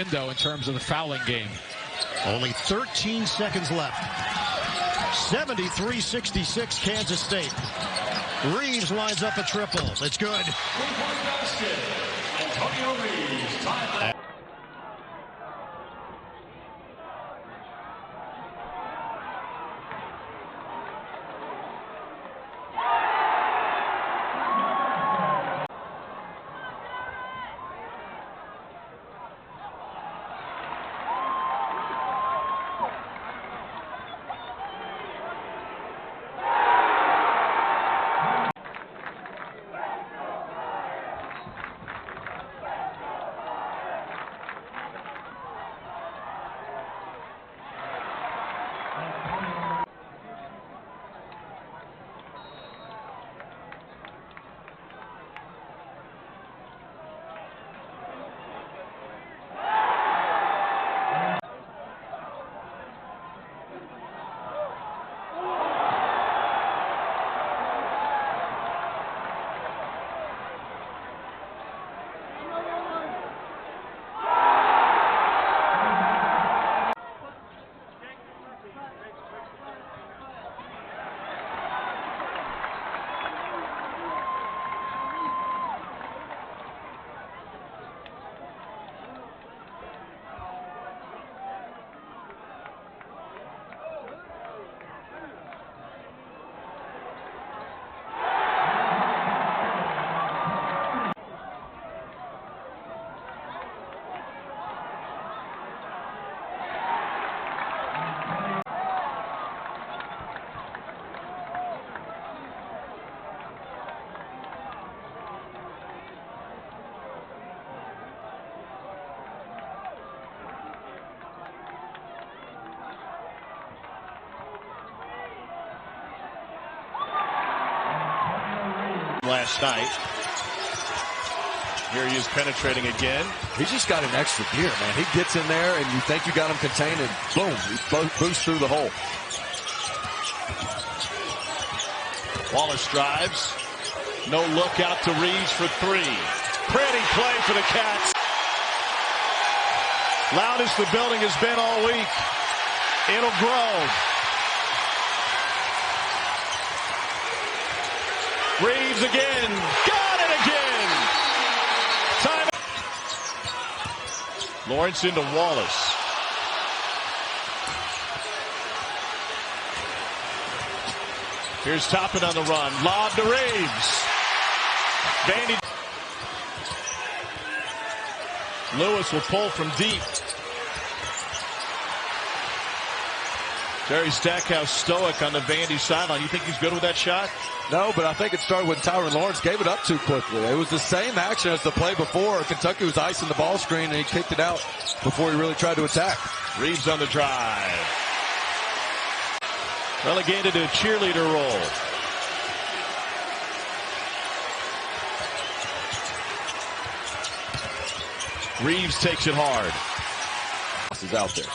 window in terms of the fouling game. Only 13 seconds left. 73-66 Kansas State. Reeves lines up a triple. It's good. Last night. Here he is penetrating again. He's just got an extra gear, man. He gets in there and you think you got him contained and boom, he boosts through the hole. Wallace drives. No look out to Reeves for three. Pretty play for the Cats. Loudest the building has been all week. It'll grow. Reeves again. Got it again. Time. Lawrence into Wallace. Here's Toppin on the run. Lob to Reeves. Vandy. Lewis will pull from deep. Jerry Stackhouse stoic on the Vandy sideline. You think he's good with that shot? No, but I think it started when Tyron Lawrence gave it up too quickly. It was the same action as the play before. Kentucky was icing the ball screen and he kicked it out before he really tried to attack. Reeves on the drive. Relegated to a cheerleader role. Reeves takes it hard. He's out there.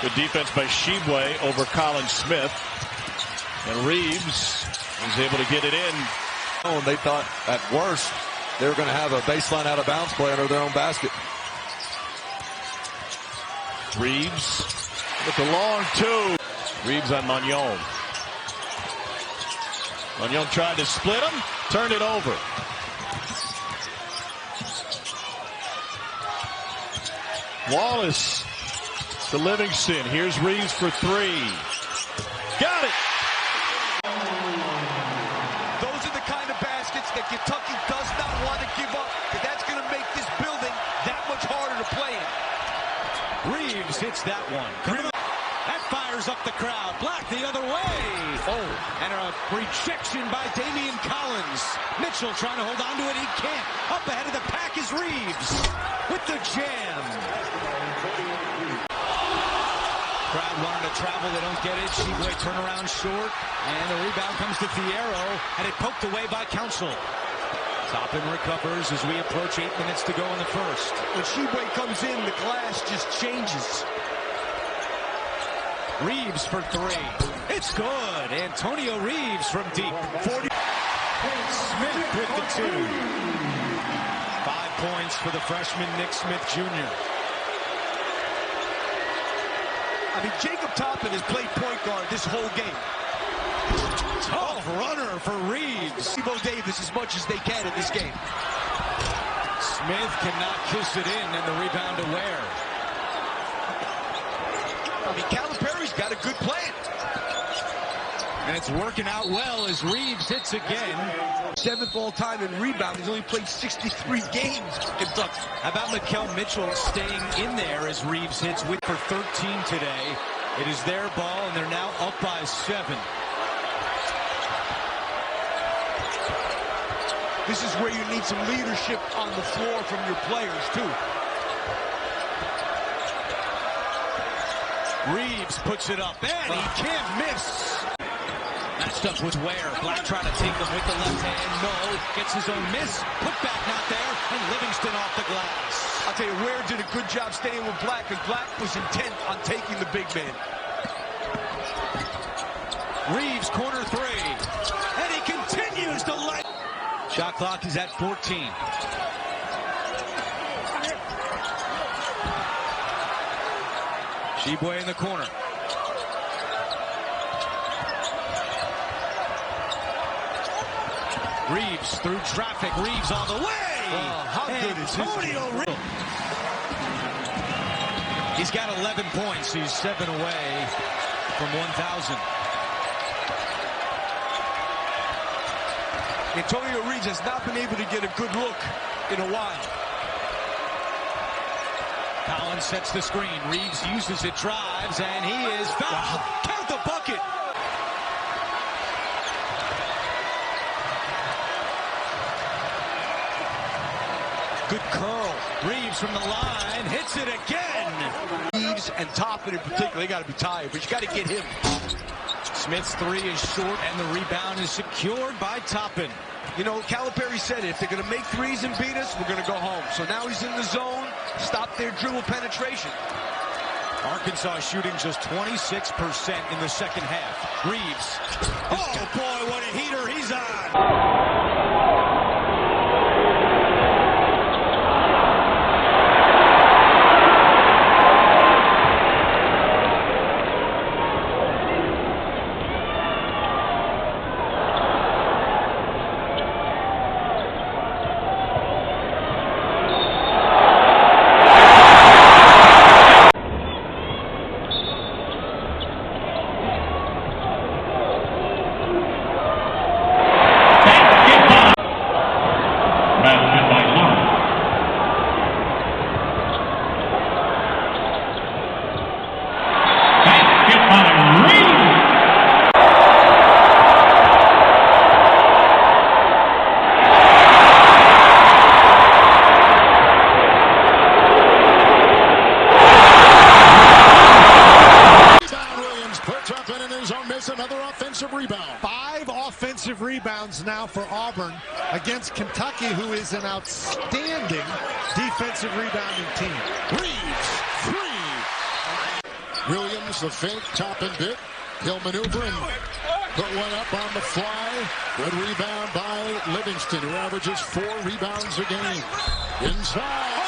Good defense by Shibwe over Colin Smith. And Reeves is able to get it in. Oh, and they thought at worst they were going to have a baseline out of bounds play under their own basket. Reeves with the long two. Reeves on Magnon. Magnon tried to split him, turned it over. Wallace to Livingston. Here's Reeves for three. Got it. Those are the kind of baskets that Kentucky does not want to give up. That's going to make this building that much harder to play in. Reeves hits that one. That fires up the crowd. Black the other way. Oh, and a rejection by Damian Collins. Mitchell trying to hold on to it. He can't. Up ahead of the pack is Reeves with the jam. Crowd wanting to travel. They don't get it. Shibwe turnaround short. And the rebound comes to Fierro. And it poked away by Council. Toppin recovers as we approach 8 minutes to go in the first. When Shibwe comes in, the glass just changes. Reeves for three. It's good. Antonio Reeves from deep. 40. Smith with the 2. 5 points for the freshman Nick Smith Jr. I mean, Jacob Toppin has played point guard this whole game. Tough runner for Reeves. Evo Davis as much as they can in this game. Smith cannot kiss it in, and the rebound to Ware. I mean, Calipari's got a good plan. And it's working out well as Reeves hits again. 7th all-time in rebound. He's only played 63 games for Kentucky. How about Mikel Mitchell staying in there as Reeves hits with for 13 today. It is their ball, and they're now up by 7. This is where you need some leadership on the floor from your players, too. Reeves puts it up, and he can't miss. Matched up with Ware. Black trying to take him with the left hand. No. Gets his own miss. Put back not there. And Livingston off the glass. I'll tell you, Ware did a good job staying with Black, and Black was intent on taking the big man. Reeves, corner 3. And he continues to light. Shot clock is at 14. Shibwe in the corner. Reeves through traffic. Reeves all the way. Oh, how good is his game? He's got 11 points. He's 7 away from 1,000. Antonio Reeves has not been able to get a good look in a while. Collins sets the screen. Reeves uses it, drives, and he is fouled. Count the bucket. Good curl. Reeves from the line hits it again. Reeves and Toppin in particular, they got to be tired, but you got to get him. Smith's 3 is short, and the rebound is secured by Toppin. You know, Calipari said it. If they're going to make threes and beat us, we're going to go home. So now he's in the zone. Stop their dribble penetration. Arkansas shooting just 26% in the second half. Reeves. Oh, boy, what a heater he's on. Another offensive rebound. 5 offensive rebounds now for Auburn against Kentucky, who is an outstanding defensive rebounding team. Reeves, 3. Williams, the fake, top and bit. He'll maneuver and put one up on the fly. Good rebound by Livingston, who averages 4 rebounds a game. Inside.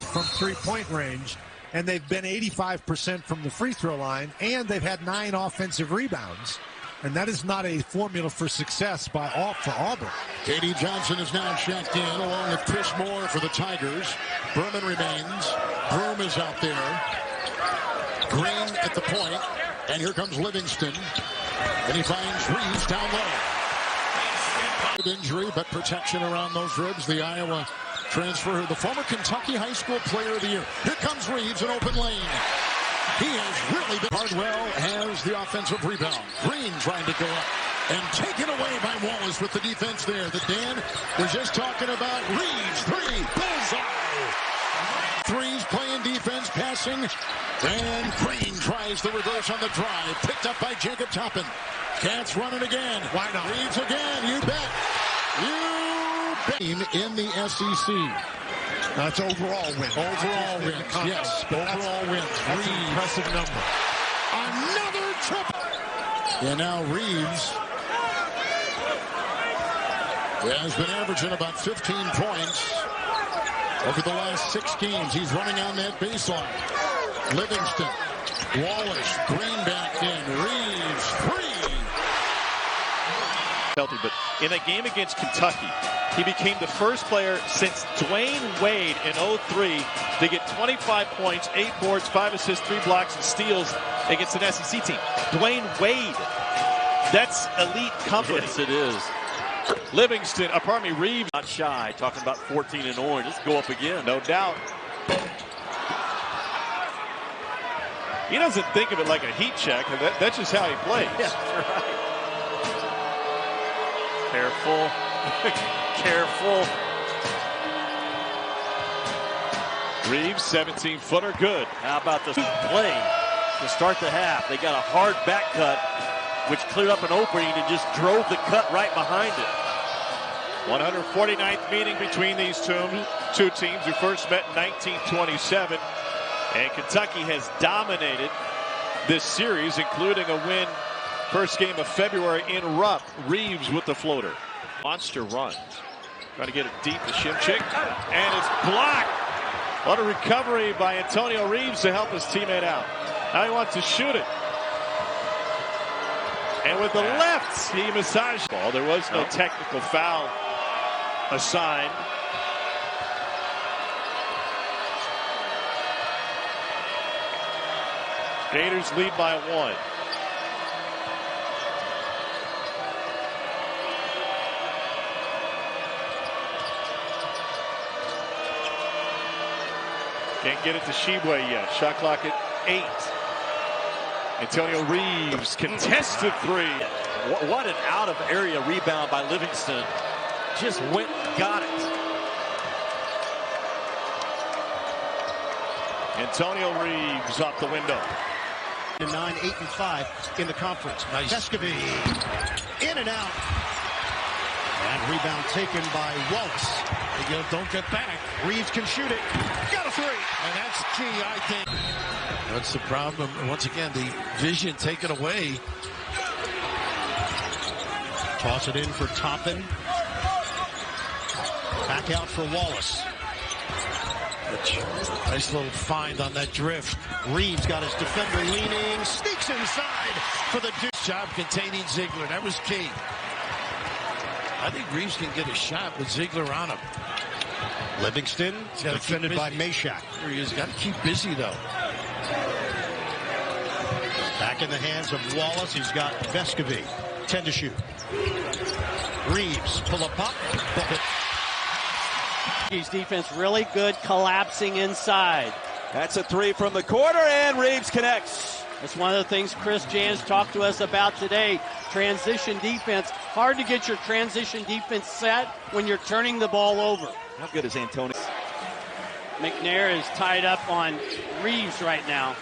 From three-point range. And they've been 85% from the free throw line, and they've had 9 offensive rebounds. And that is not a formula for success for Auburn. K.D. Johnson is now checked in, along with Chris Moore for the Tigers. Berman remains. Broom is out there. Green at the point. And here comes Livingston. And he finds Reeves down low. Injury, but protection around those ribs. The Iowa transfer, the former Kentucky High School Player of the Year. Here comes Reeves, an open lane. He has really been. Hardwell has the offensive rebound. Green trying to go up and taken away by Wallace with the defense there. The Dan was just talking about Reeves. 3, bullseye. Threes, playing defense, passing, and Green tries the reverse on the drive. Picked up by Jacob Toppin. Cats running again. Why not? Reeves again. You bet. In the SEC. That's overall win. Overall wins, yes. Overall wins. That's an impressive number. Another triple. And now Reeves Yeah, he's been averaging about 15 points over the last 6 games. He's running on that baseline. Livingston, Wallace, Green back in, Reeves, 3. But in a game against Kentucky, he became the first player since Dwayne Wade in 03 to get 25 points, 8 boards, 5 assists, 3 blocks, and steals against an SEC team. Dwayne Wade. That's elite company. Yes, it is. Livingston, Reeves. Not shy, talking about 14 in orange. Let's go up again. No doubt. He doesn't think of it like a heat check. That's just how he plays. Yeah, right. Careful. Careful. Reeves, 17-footer, good. How about the play to start the half? They got a hard back cut, which cleared up an opening and just drove the cut right behind it. 149th meeting between these two teams who first met in 1927. And Kentucky has dominated this series, including a win first game of February in Rupp. Reeves with the floater. Monster run. Trying to get it deep to Shimchick. And it's blocked. What a recovery by Antonio Reeves to help his teammate out. Now he wants to shoot it. And with the left, he massaged the ball. There was no technical foul assigned. Gators lead by 1. Can't get it to Shibwe yet. Shot clock at 8. Antonio Reeves, contested 3. What an out-of-area rebound by Livingston. Just went and got it. Antonio Reeves off the window. 9, 8, and 5 in the conference. Nice. Vescovy in and out. And rebound taken by Wallace. Don't get back. Reeves can shoot it. Got a 3. And that's key, I think. That's the problem. Once again, the vision taken away. Toss it in for Toppin. Back out for Wallace. Nice little find on that drift. Reeves got his defender leaning. Sneaks inside for the job containing Ziegler. That was key. I think Reeves can get a shot with Ziegler on him. Livingston defended by Meshack. Here he is. Got to keep busy, though. Back in the hands of Wallace. He's got Vescovy. 10 to shoot. Reeves pull up pop. Book it. His defense really good collapsing inside. That's a 3 from the corner, and Reeves connects. That's one of the things Chris Jans talked to us about today. Transition defense. Hard to get your transition defense set when you're turning the ball over. How good is Antonio? McNair is tied up on Reeves right now.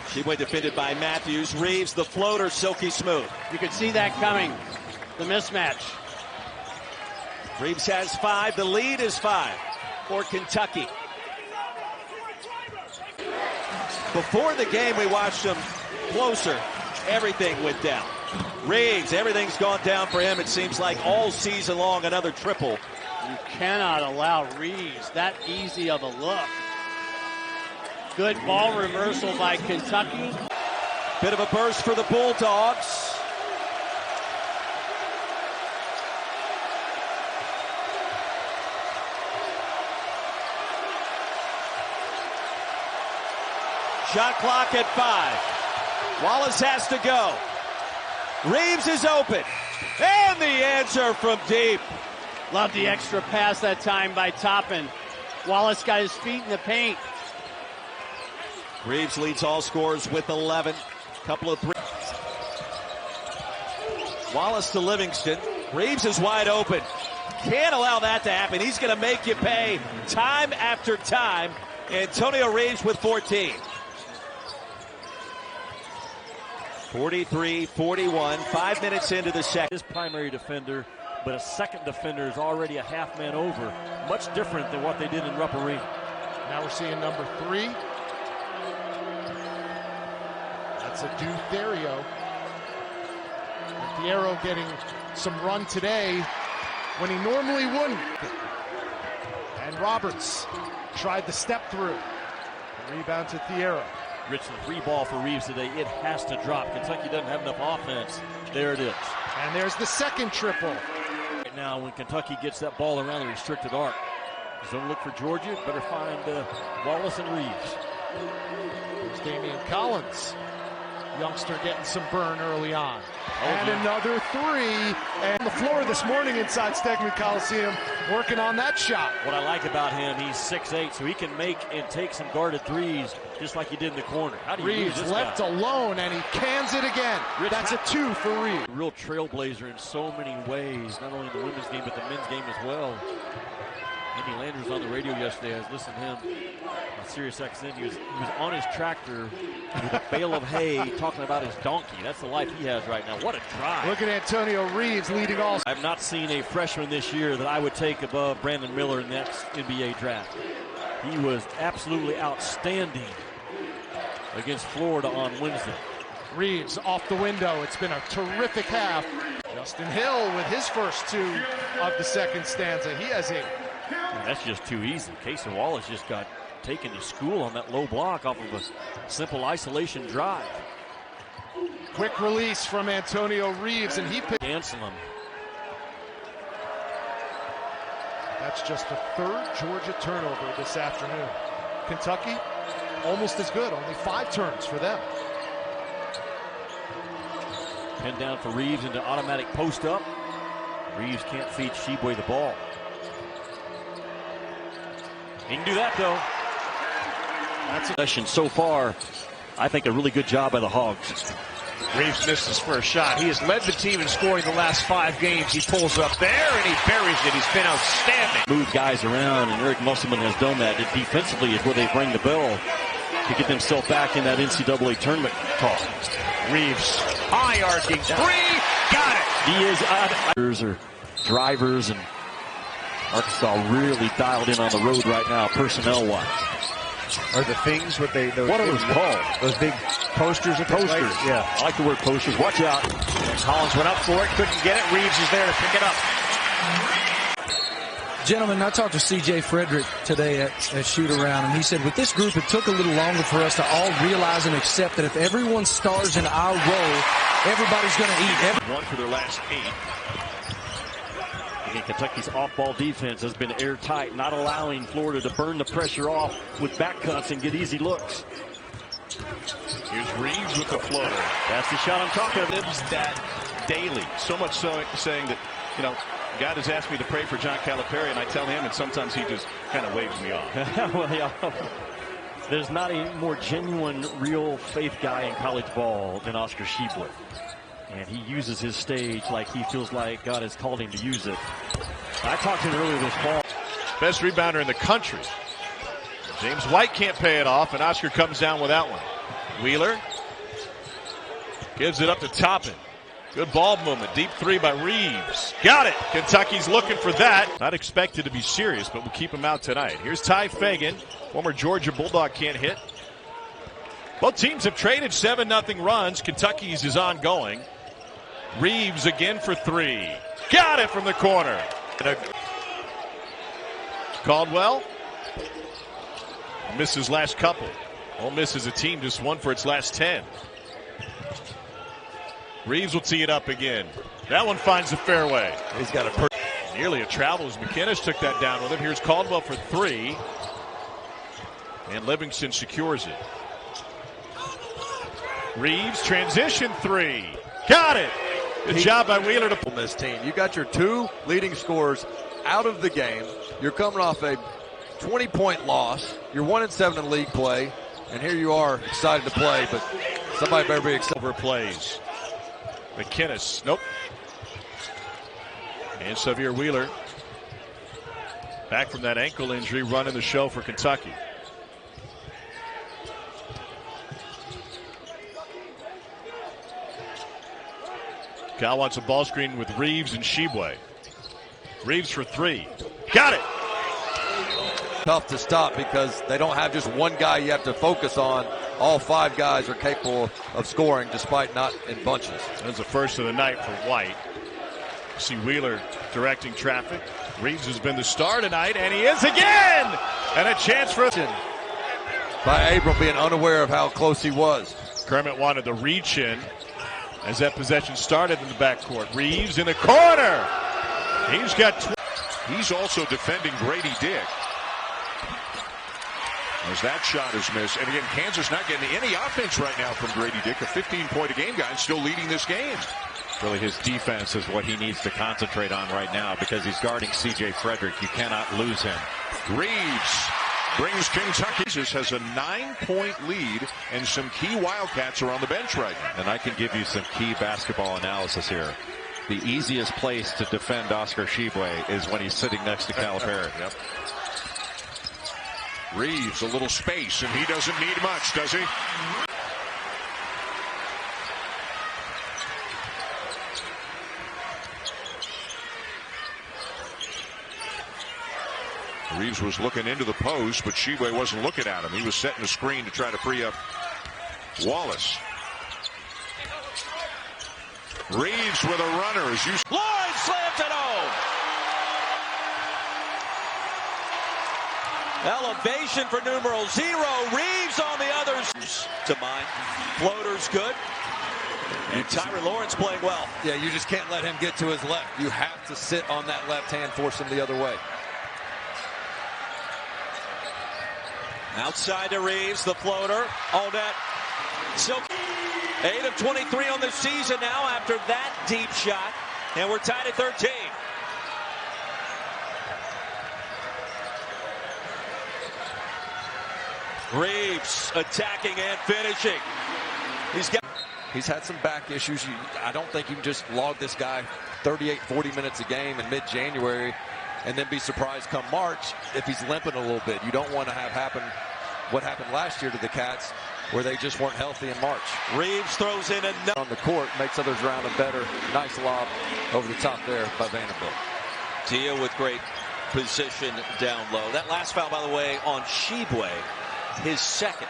Shibwe defended by Matthews. Reeves, the floater, silky smooth. You could see that coming. The mismatch. Reeves has 5. The lead is 5 for Kentucky. Before the game, we watched him closer. Everything went down. Reeves, everything's gone down for him. It seems like all season long, another triple. You cannot allow Reeves that easy of a look. Good ball reversal by Kentucky. Bit of a burst for the Bulldogs. Shot clock at 5. Wallace has to go. Reeves is open. And the answer from deep. Love the extra pass that time by Toppin. Wallace got his feet in the paint. Reeves leads all scorers with 11. Couple of 3. Wallace to Livingston. Reeves is wide open. Can't allow that to happen. He's going to make you pay time after time. Antonio Reeves with 14. 43-41, 5 minutes into the second. His primary defender, but a second defender is already a half man over. Much different than what they did in Rupp Arena. Now we're seeing number 3. That's a Deuterio. Deuterio getting some run today. when he normally wouldn't. And Roberts tried the step through. Rebound to Thierra. Richland, 3 ball for Reeves today. It has to drop. Kentucky doesn't have enough offense. There it is. And there's the second triple. Right now, when Kentucky gets that ball around the restricted arc, don't look for Georgia. Better find Wallace and Reeves. There's Damian Collins. Youngster getting some burn early on. And another 3. And the floor this morning inside Stegman Coliseum working on that shot. What I like about him, he's 6'8", so he can make and take some guarded threes just like he did in the corner. How do you Reeves use this left guy? alone, and he cans it again. That's a 2 for Reeves. Real trailblazer in so many ways, not only in the women's game, but the men's game as well. Andy Landers was on the radio yesterday. I was listening to him on Sirius XM. He was on his tractor with a bale of hay talking about his donkey. That's the life he has right now. What a drive. Look at Antonio Reeves leading all. I've not seen a freshman this year that I would take above Brandon Miller in that NBA draft. He was absolutely outstanding against Florida on Wednesday. Reeves off the window. It's been a terrific half. Justin Hill with his first 2 of the second stanza. He has 8. That's just too easy. Casey Wallace just got taken to school on that low block off of a simple isolation drive. Quick release from Antonio Reeves, and he picked Anselm. That's just the 3rd Georgia turnover this afternoon. Kentucky, almost as good, only 5 turns for them. Pinned down for Reeves into automatic post up. Reeves can't feed Sheboy the ball. He can do that, though. That's a session so far. I think a really good job by the Hogs. Reeves missed his first shot. He has led the team in scoring the last 5 games. He pulls up there and he buries it. He's been outstanding. Move guys around, and Eric Musselman has done that. Defensively is where they bring the bell to get themselves back in that NCAA tournament talk. Reeves, high arcing 3, got it. He is drivers, and Arkansas really dialed in on the road right now, personnel-wise. Are the things what are those called? Those big posters? Posters, yeah. I like the word posters. Watch out. Collins went up for it, couldn't get it. Reeves is there to pick it up. Gentlemen, I talked to C.J. Frederick today at shoot-around, and he said with this group, it took a little longer for us to all realize and accept that if everyone stars in our role, everybody's going to eat. 1 for their last 8. And Kentucky's off-ball defense has been airtight, not allowing Florida to burn the pressure off with back cuts and get easy looks. Here's Reeves with the floater. That's the shot I'm talking about. Lives that daily. So much so saying that, God has asked me to pray for John Calipari, and I tell him, and sometimes he just kind of waves me off. Well, yeah. There's not a more genuine, real faith guy in college ball than Oscar Sheboy. And he uses his stage like he feels like God has called him to use it. I talked to him earlier this fall. Best rebounder in the country. James White can't pay it off, and Oscar comes down with that one. Wheeler gives it up to Toppin. Good ball movement. Deep 3 by Reeves. Got it. Kentucky's looking for that. Not expected to be serious, but we'll keep him out tonight. Here's Ty Fagan. Former Georgia Bulldog can't hit. Both teams have traded 7-0 runs. Kentucky's is ongoing. Reeves again for 3. Got it from the corner. Caldwell misses last couple. Ole Miss as a team just won for its last 10. Reeves will tee it up again. That one finds the fairway. He's got a nearly a travel as McInnes took that down with him. Here's Caldwell for 3. And Livingston secures it. Reeves transition 3. Got it. Good job by Wheeler to pull this team. You got your 2 leading scorers out of the game. You're coming off a 20-point loss. You're 1-7 in league play, and here you are excited to play, but somebody better be excited. Plays. McInnes, nope. And Xavier Wheeler back from that ankle injury, running the show for Kentucky. Cal wants a ball screen with Reeves and Sheboy. Reeves for 3. Got it. Tough to stop because they don't have just one guy you have to focus on. All 5 guys are capable of scoring despite not in bunches. That's the first of the night for White. See Wheeler directing traffic. Reeves has been the star tonight, and he is again! And a chance for by Abram being unaware of how close he was. Kermit wanted the reach in as that possession started in the backcourt. Reeves in the corner. He's also defending Grady Dick. As that shot is missed. And again, Kansas not getting any offense right now from Grady Dick, a 15-point-a-game guy, and still leading this game. Really, his defense is what he needs to concentrate on right now because he's guarding C.J. Frederick. You cannot lose him. Reeves brings Kentucky. Has a 9-point lead, and some key Wildcats are on the bench right now. And I can give you some key basketball analysis here. The easiest place to defend Oscar Tshiebwe is when he's sitting next to Calipari. Yep. Reeves, a little space, and he doesn't need much, does he? Reeves was looking into the post, but Tshiebwe wasn't looking at him. He was setting a screen to try to free up Wallace. Reeves with a runner as you. Lloyd slams it home. Elevation for numeral 0. Reeves on the others. To mine. Floater's good. And Tyron Lawrence playing well. Yeah, you just can't let him get to his left. You have to sit on that left hand, force him the other way. Outside to Reeves, the floater. All net. So 8 of 23 on the season now after that deep shot. And we're tied at 13. Reeves attacking and finishing. He's had some back issues. I don't think you can just log this guy 38, 40 minutes a game in mid-January and then be surprised come March if he's limping a little bit. You don't want to have happen what happened last year to the Cats where they just weren't healthy in March. Reeves throws in another. On the court, makes others around him better. Nice lob over the top there by Vanderbilt. Tia with great position down low. That last foul, by the way, on Tshiebwe, his second.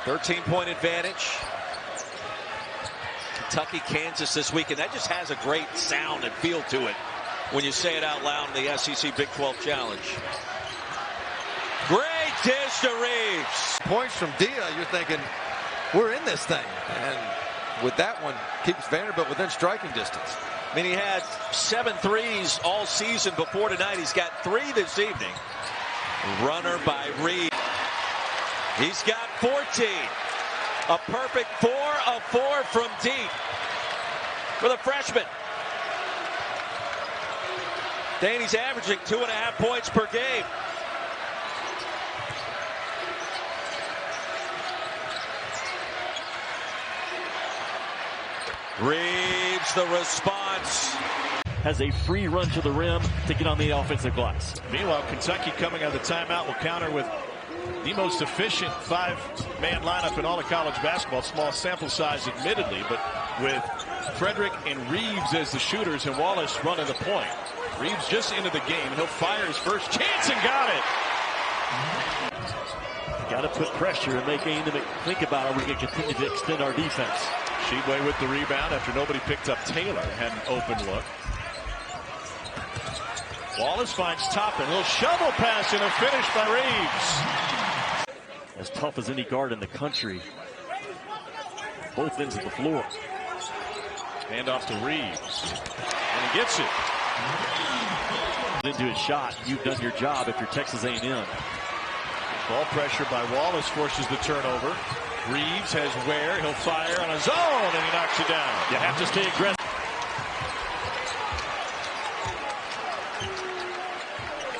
13-point advantage. Kentucky, Kansas this weekend. That just has a great sound and feel to it when you say it out loud in the SEC Big 12 Challenge. Great dish to Reeves. Points from Dia, you're thinking, we're in this thing. And with that one, keeps Vanderbilt within striking distance. I mean, he had 7 threes all season before tonight. He's got 3 this evening. Runner by Reeves. He's got 14. A perfect 4 of 4 from deep for the freshman. Danny's averaging 2.5 points per game. Reeves, the response. Has a free run to the rim to get on the offensive glass. Meanwhile, Kentucky coming out of the timeout will counter with the most efficient 5-man lineup in all of college basketball. Small sample size, admittedly, but with Frederick and Reeves as the shooters and Wallace running the point. Reeves just into the game, and he'll fire his first chance and got it. Got to put pressure and make A&M think about how we can continue to extend our defense. Tshiebwe with the rebound after nobody picked up Taylor. Had an open look. Wallace finds Toppin. A little shovel pass and a finish by Reeves. As tough as any guard in the country. Both ends of the floor. Hand off to Reeves. And he gets it. Into his shot. You've done your job if you're Texas A&M. Ball pressure by Wallace forces the turnover. Reeves has Ware. He'll fire on a zone, and he knocks it down. You have to stay aggressive.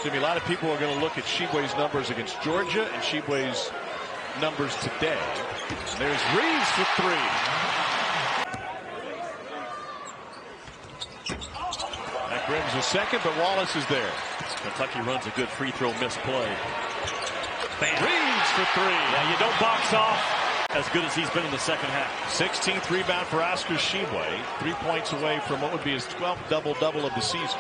Jimmy, a lot of people are going to look at Tshiebwe's numbers against Georgia and Tshiebwe's numbers today. And there's Reeves for 3. That rims a second, but Wallace is there. Kentucky runs a good free throw miss play. Reeves for 3. Yeah, you don't box off as good as he's been in the second half. 16th rebound for Oscar Tshiebwe. 3 points away from what would be his 12th double-double of the season.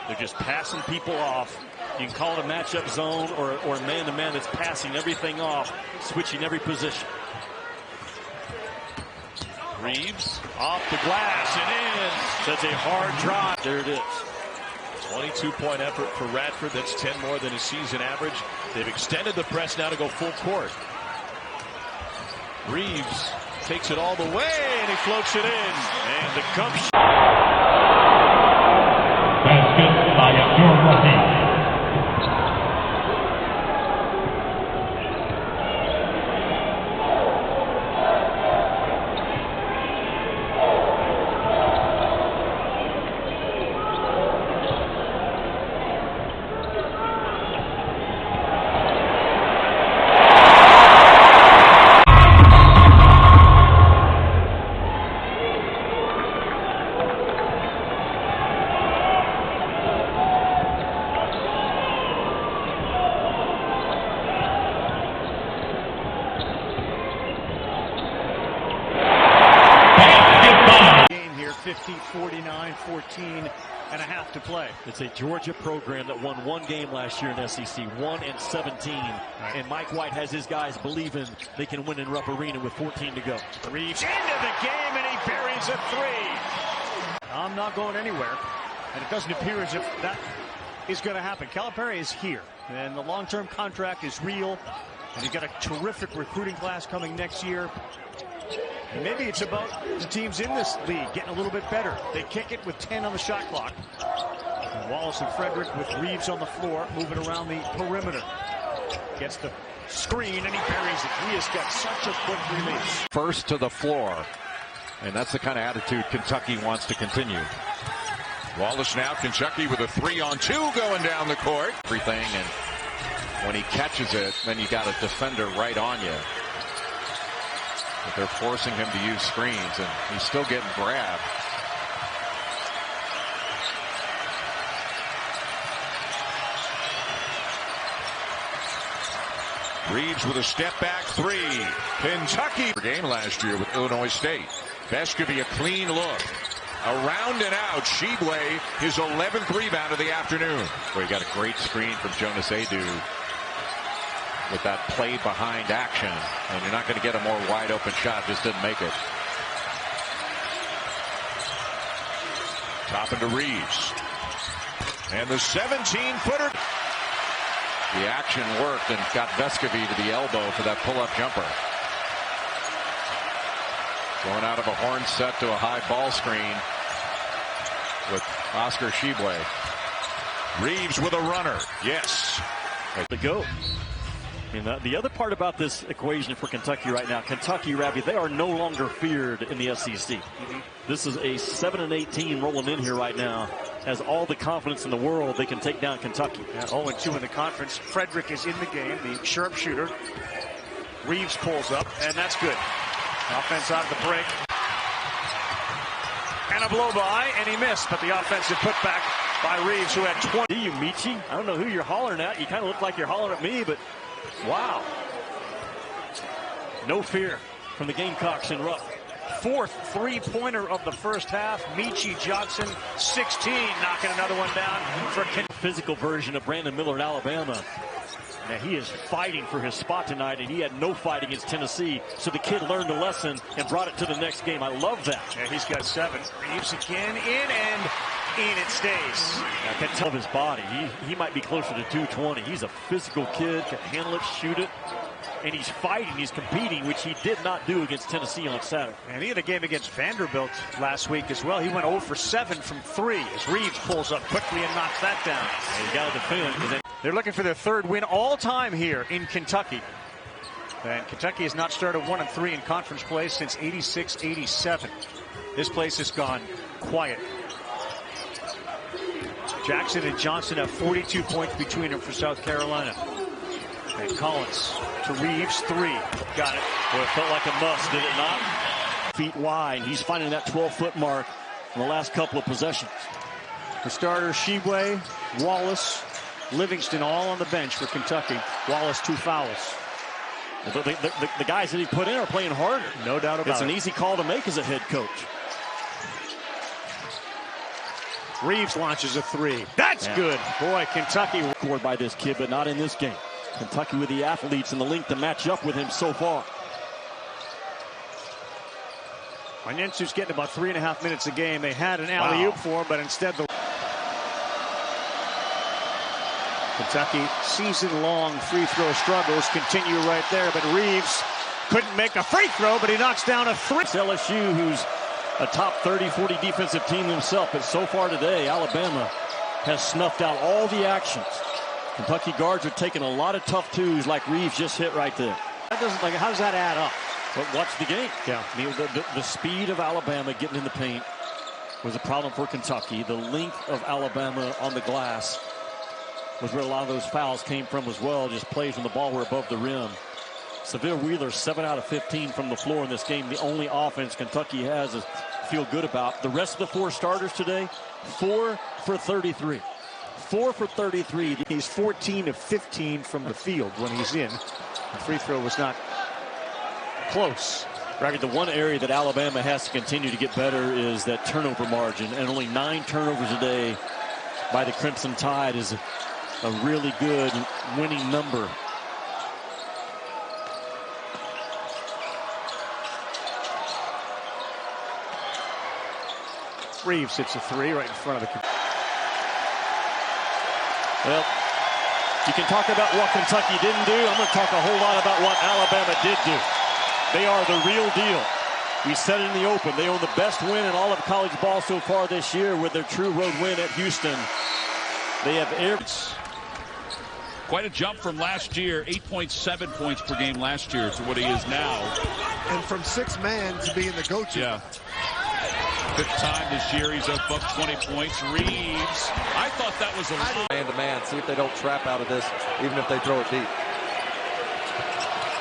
They're just passing people off. You can call it a matchup zone or a man-to-man that's passing everything off, switching every position. Reeves off the glass and in. That's a hard drive. There it is. 22-point effort for Radford. That's 10 more than his season average. They've extended the press now to go full court. Reeves takes it all the way and he floats it in. And the jump shot. Basket by Abdul-Rahim. Game here, 50-49-14 and a half to play. It's a Georgia program that won one game last year in SEC, 1-17. Right. And Mike White has his guys believing they can win in Rupp Arena with 14 to go. Reeves into the game and he buries a three. I'm not going anywhere. And it doesn't appear as if that is going to happen. Calipari is here. And the long-term contract is real. And you've got a terrific recruiting class coming next year. And maybe it's about the teams in this league getting a little bit better. They kick it with 10 on the shot clock. And Wallace and Frederick with Reeves on the floor, moving around the perimeter. Gets the screen and he buries it. He has got such a quick release. First to the floor. And that's the kind of attitude Kentucky wants to continue. Wallace now, Kentucky with a 3-on-2 going down the court. Everything, and when he catches it, then you got a defender right on you. But they're forcing him to use screens, and he's still getting grabbed. Reeves with a step-back three. Kentucky game last year with Illinois State. Vescovy a clean look. Around and out, Shibwe, his 11th rebound of the afternoon. Well, he got a great screen from Jonas Adu with that play behind action. And you're not going to get a more wide open shot. Just didn't make it. Top into Reeves. And the 17-footer. The action worked and got Vescovy to the elbow for that pull-up jumper. Going out of a horn set to a high ball screen with Oscar Shibwe. Reeves with a runner. Yes. To go. I mean, the other part about this equation for Kentucky right now, Kentucky, Ravi, they are no longer feared in the SEC. This is a 7-8 team rolling in here right now. Has all the confidence in the world they can take down Kentucky. Yeah, 0-2 in the conference. Frederick is in the game, the sharpshooter. Reeves pulls up, and that's good. Offense out of the break. And a blow by, and he missed, but the offensive putback by Reeves, who had 20. You, Michi? I don't know who you're hollering at. You kind of look like you're hollering at me, but wow. No fear from the Gamecocks in Rupp. Fourth three-pointer of the first half. Michi Johnson, 16, knocking another one down for physical version of Brandon Miller in Alabama. Now he is fighting for his spot tonight, and he had no fight against Tennessee. So the kid learned a lesson and brought it to the next game. I love that. Yeah, he's got 7. Reeves again, in and in it stays. I can tell his body. He might be closer to 220. He's a physical kid, can handle it, shoot it. And he's fighting, he's competing, which he did not do against Tennessee on Saturday. And he had a game against Vanderbilt last week as well. He went 0 for 7 from 3 as Reeves pulls up quickly and knocks that down. And you got to defend. They're looking for their 3rd win all time here in Kentucky. And Kentucky has not started 1-3 in conference play since 86-87. This place has gone quiet. Jackson and Johnson have 42 points between them for South Carolina. And Collins to Reeves, 3. Got it. Well, it felt like a must, did it not? Feet wide. He's finding that 12-foot mark in the last couple of possessions. The starters, Shibwe, Wallace, Livingston, all on the bench for Kentucky. Wallace, 2 fouls. The guys that he put in are playing harder. No doubt about it. It's an easy call to make as a head coach. Reeves launches a 3. That's good. Boy, Kentucky scored by this kid, but not in this game. Kentucky with the athletes and the length to match up with him so far. Onyensu's getting about 3.5 minutes a game. They had an alley-oop for him, but instead the Kentucky season-long free throw struggles continue right there, but Reeves couldn't make a free throw, but he knocks down a three. It's LSU, who's a top 30, 40 defensive team himself, but so far today, Alabama has snuffed out all the actions. Kentucky guards are taking a lot of tough twos like Reeves just hit right there. How does that add up? But watch the game. Yeah. The speed of Alabama getting in the paint was a problem for Kentucky. The length of Alabama on the glass was where a lot of those fouls came from as well. Just plays when the ball were above the rim. Severe Wheeler, 7 out of 15 from the floor in this game. The only offense Kentucky has to feel good about. The rest of the 4 starters today, 4 for 33. 4 for 33. He's 14 of 15 from the field when he's in. The free throw was not close. Robbie, the one area that Alabama has to continue to get better is that turnover margin. And only 9 turnovers a day by the Crimson Tide is a really good winning number. Reeves hits a 3 right in front of the... Well, you can talk about what Kentucky didn't do. I'm going to talk a whole lot about what Alabama did do. They are the real deal. We said it in the open. They own the best win in all of college ball so far this year with their true road win at Houston. They have air. Quite a jump from last year, 8.7 points per game last year to what he is now. And from 6-man to being the go-to. Yeah. 5th time this year, he's up 20 points. Reeves, I thought that was a man-to-man. See if they don't trap out of this, even if they throw it deep.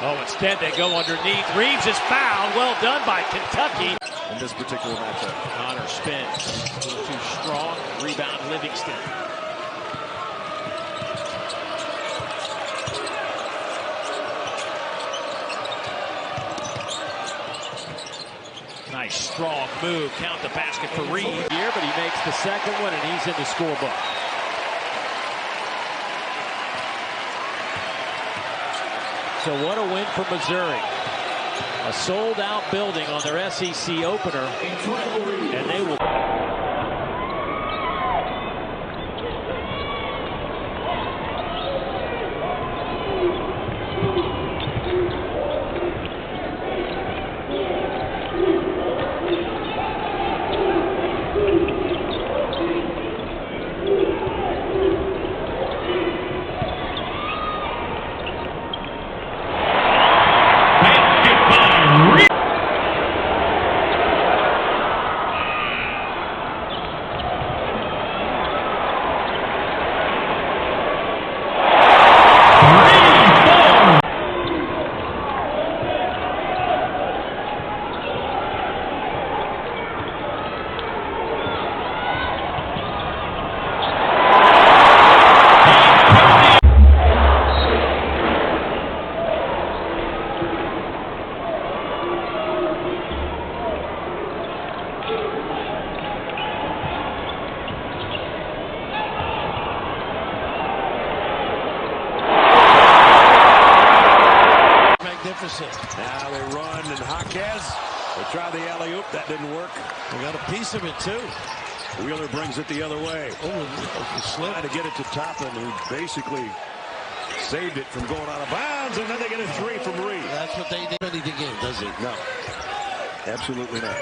Oh, instead they go underneath. Reeves is fouled. Well done by Kentucky. In this particular matchup. Connor spins. A little too strong. Rebound Livingston. Nice strong move. Count the basket for Reeves here, but he makes the second one and he's in the scorebook. So what a win for Missouri. A sold-out building on their SEC opener, and they will... Now they run, and Jaquez, they try the alley-oop. That didn't work. They got a piece of it, too. Wheeler brings it the other way. Trying to get it to Toppin, who basically saved it from going out of bounds, and then they get a 3 from Reeves. That's what they did. Anything in, does it? No. Absolutely not.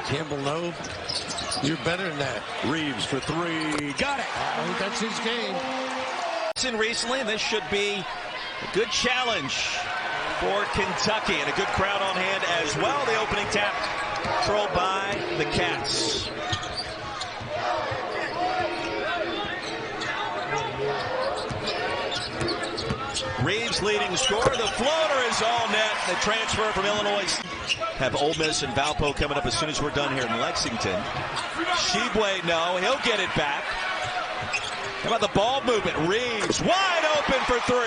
Campbell, no. You're better than that. Reeves for 3. Got it. That's his game. Recently, and this should be a good challenge for Kentucky, and a good crowd on hand as well. The opening tap controlled by the Cats. Reeves leading scorer. The floater is all net. The transfer from Illinois. Have Ole Miss and Valpo coming up as soon as we're done here in Lexington. Shibwe, no, he'll get it back. How about the ball movement? Reeves wide open for 3.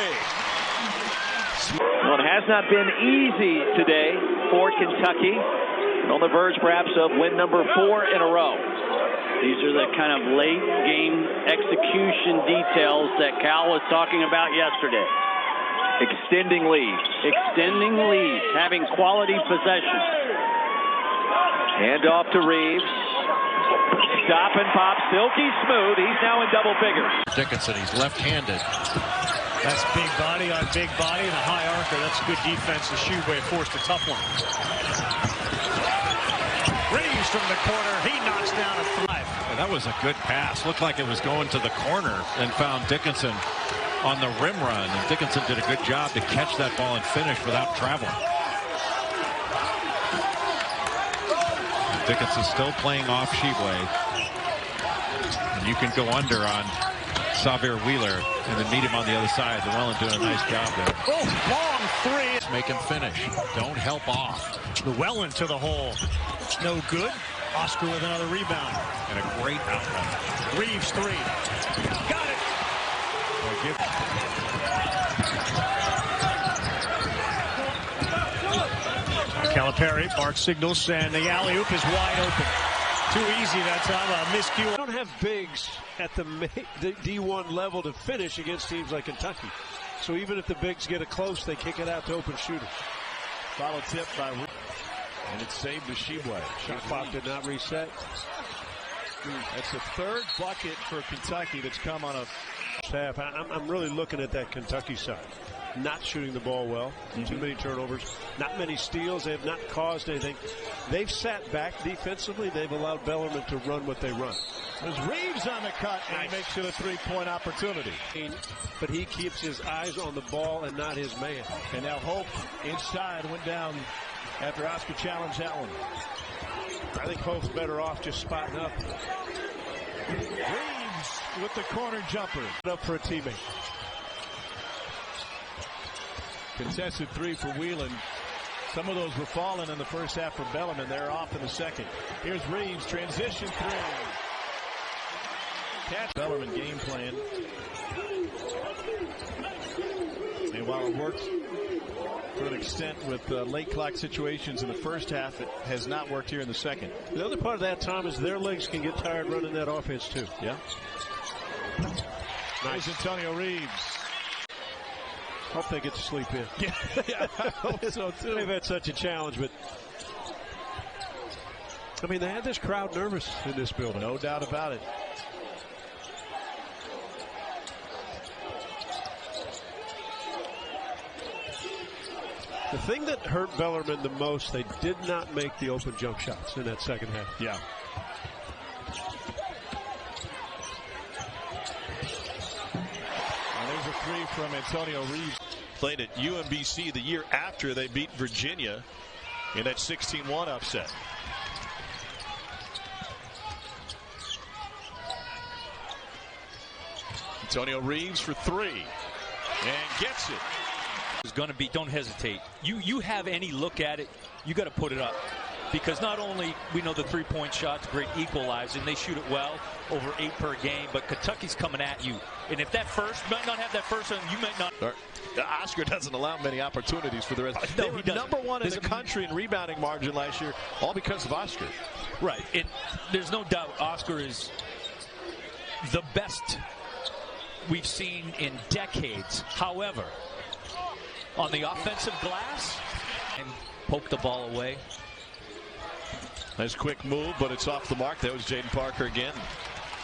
Well, it has not been easy today for Kentucky. On the verge, perhaps, of win number 4 in a row. These are the kind of late game execution details that Cal was talking about yesterday. Extending leads, having quality possession. Hand off to Reeves. Stop and pop, silky smooth. He's now in double figures. Dickinson, he's left-handed. That's big body on big body and a high archer. That's good defense. The Sheboy forced a tough one. Reeves from the corner. He knocks down a 5. That was a good pass. Looked like it was going to the corner and found Dickinson on the rim run. And Dickinson did a good job to catch that ball and finish without traveling. Dickinson still playing off Sheboy. And you can go under on Xavier Wheeler and then meet him on the other side. Llewellyn doing a nice job there. Oh, long 3. Make him finish. Don't help off. Llewellyn to the hole. No good. Oscar with another rebound. And a great outlet. Reeves 3. Got it. Calipari, Bart signals, and the alley-oop is wide open. Too easy that time. A miscue. They don't have bigs at the D1 level to finish against teams like Kentucky. So even if the bigs get it close, they kick it out to open shooters. Follow tip by Reeves. And it's saved to Sheboy. Shot clock did not reset. That's the 3rd bucket for Kentucky that's come on a half. I'm really looking at that Kentucky side. Not shooting the ball well. Too many turnovers. Not many steals. They have not caused anything. They've sat back defensively. They've allowed Bellarmine to run what they run. There's Reeves on the cut, and he makes it a 3-point opportunity. But he keeps his eyes on the ball and not his man. And now Hope inside went down after Oscar challenged that one. I think Hope's better off just spotting up. Reeves with the corner jumper. Up for a teammate. Contested 3 for Whelan. Some of those were falling in the first half for Bellarmine. They're off in the second. Here's Reeves, transition 3. Catch Bellarmine game plan. And while it worked to an extent with late clock situations in the first half, it has not worked here in the second. The other part of that, Tom, is their legs can get tired running that offense too. Yeah. Nice. Antonio Reeves. Hope they get to sleep in. Yeah, I hope so too. They've had such a challenge, but I mean, they had this crowd nervous in this building. No doubt about it. The thing that hurt Bellarmine the most, they did not make the open jump shots in that second half. Yeah. And there's a 3 from Antonio Reeves. Played at UMBC the year after they beat Virginia in that 16-1 upset. Antonio Reeves for 3 and gets it. Is going to be, don't hesitate. You have any look at it, you got to put it up, because not only we know the 3-point shot's great equalizer and they shoot it well, over 8 per game, but Kentucky's coming at you, and if that first might not have that first one, you might not. Oscar doesn't allow many opportunities for the rest. No, they were number 1 in the country in rebounding margin last year, all because of Oscar. Right, and there's no doubt Oscar is the best we've seen in decades. However, on the offensive glass, and poke the ball away. Nice quick move, but it's off the mark. That was Jaden Parker again.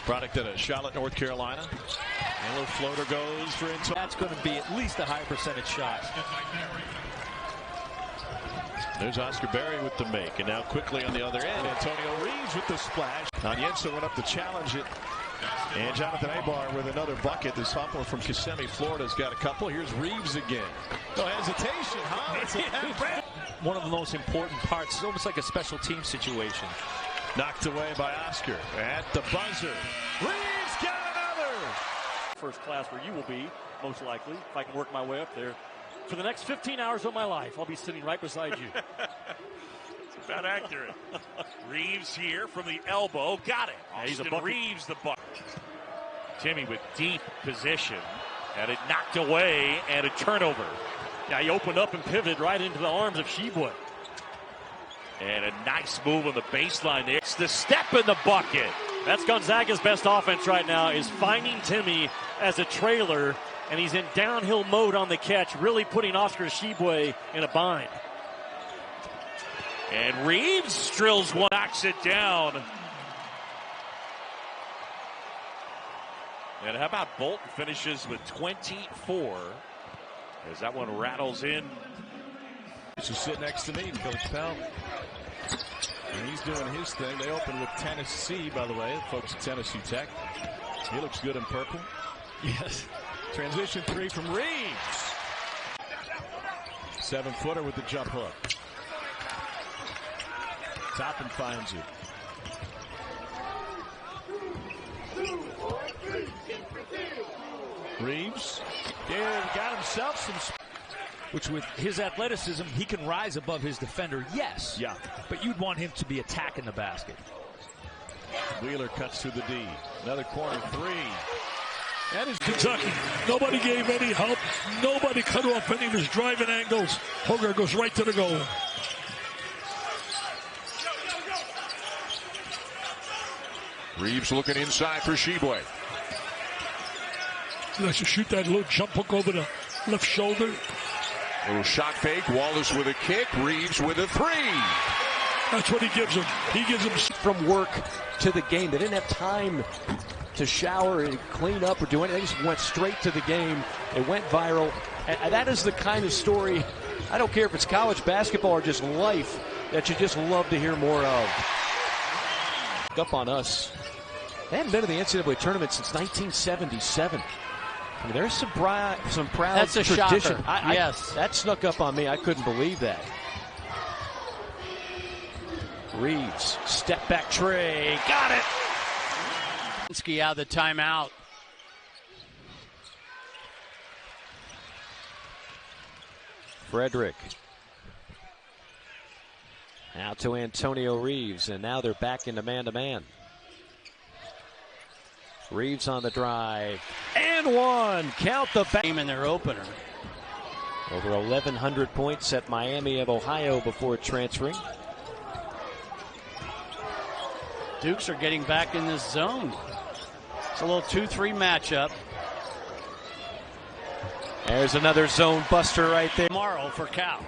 Product out of Charlotte, North Carolina. And a little floater goes for Antonio. That's going to be at least a high percentage shot. There's Oscar Berry with the make. And now quickly on the other end, Antonio Reeves with the splash. Onyenso went up to challenge it. And Jonathan Abar with another bucket. The sophomore from Kissimmee, Florida's got a couple. Here's Reeves again. No hesitation, huh? It's one of the most important parts. It's almost like a special team situation. Knocked away by Oscar at the buzzer. Reeves got another. First class where you will be, most likely, if I can work my way up there. For the next 15 hours of my life, I'll be sitting right beside you. It's about accurate. Reeves here from the elbow. Got it. Yeah, he's a Austin Reeves the bucket. Timmy with deep position. Had it knocked away and a turnover. Yeah, he opened up and pivoted right into the arms of Sheboy. And a nice move on the baseline there. It's the step in the bucket. That's Gonzaga's best offense right now, is finding Timmy as a trailer, and he's in downhill mode on the catch, really putting Oscar Sheboy in a bind. And Reeves drills one, knocks it down. And how about Bolton finishes with 24 as that one rattles in. Should sit next to me, Coach Pell. And he's doing his thing. They open with Tennessee, by the way, folks at Tennessee Tech. He looks good in purple. Yes. Transition three from Reeves. 7-footer with the jump hook. Toppin finds it. Reeves got himself some. Which with his athleticism, he can rise above his defender, yes. Yeah. But you'd want him to be attacking the basket. Wheeler cuts to the D. Another corner three. That is Kentucky. Nobody gave any help. Nobody cut off any of his driving angles. Hoger goes right to the goal. Reeves looking inside for Sheboy. He likes to shoot that little jump hook over the left shoulder. Little shot fake. Wallace with a kick. Reeves with a three. That's what he gives him. He gives him from work to the game. They didn't have time to shower and clean up or do anything. They just went straight to the game. It went viral. And that is the kind of story, I don't care if it's college basketball or just life, that you just love to hear more of. Up on us. They haven't been to the NCAA tournament since 1977. I mean, there's some proud That's a tradition. Shocker. Yes. That snuck up on me. I couldn't believe that. Reeves, step back tray, got it. Out of the timeout. Frederick. Out to Antonio Reeves, and now they're back into man-to-man. Reeves on the drive, and one. Count the game in their opener. Over 1,100 points at Miami of Ohio before transferring. Dukes are getting back in this zone. It's a little 2-3 matchup. There's another zone buster right there. Tomorrow for Cal.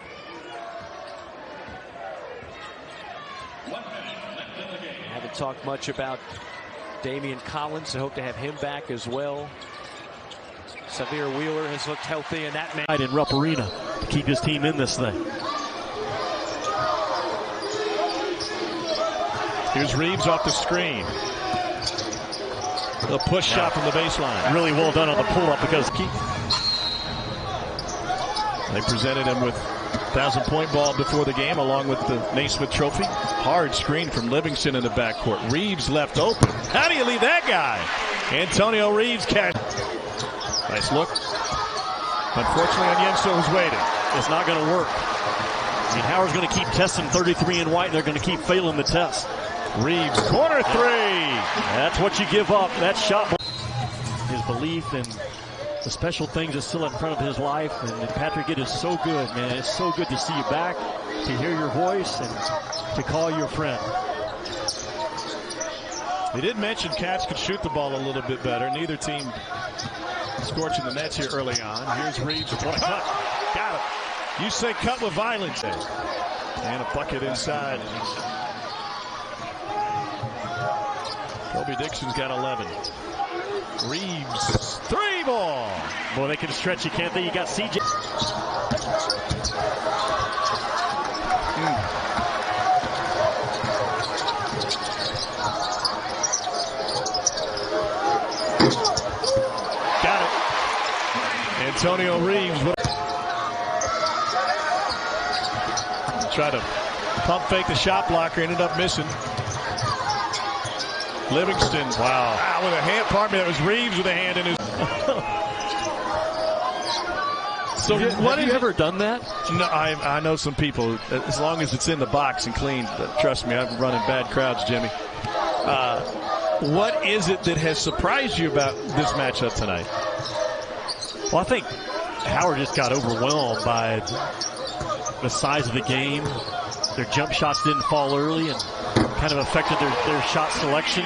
Haven't talked much about Damian Collins. I hope to have him back as well. Severe Wheeler has looked healthy, and that man in Rupp Arena to keep his team in this thing. Here's Reeves off the screen. The push shot from the baseline. Really well done on the pull-up because they presented him with 1,000-point ball before the game along with the Naismith Trophy. Hard screen from Livingston in the backcourt. Reeves left open. How do you leave that guy? Antonio Reeves catch. Nice look. Unfortunately, Onyenso was waiting. It's not going to work. I mean, Howard's going to keep testing 33 and white, and they're going to keep failing the test. Reeves, corner three. That's what you give up. That shot. His belief and the special things that's still in front of his life. And Patrick, it is so good, man. It's so good to see you back, to hear your voice, and to call you a friend. They did mention Cats could shoot the ball a little bit better. Neither team scorching the nets here early on. Here's Reeves. What a cut. Got it. You say cut with violence. And a bucket inside. Kobe Dixon's got 11. Reeves, three ball. Boy, they can stretch you, can't they? You got CJ. Got it. Antonio Reeves. Try to pump fake the shot blocker, ended up missing. Livingston, wow, with a hand, pardon me, that was Reeves with a hand in his. So have you ever done that? No, I know some people, as long as it's in the box and clean, trust me, I've run in bad crowds, Jimmy. What is it that has surprised you about this matchup tonight? Well, I think Howard just got overwhelmed by the size of the game. Their jump shots didn't fall early and kind of affected their shot selection.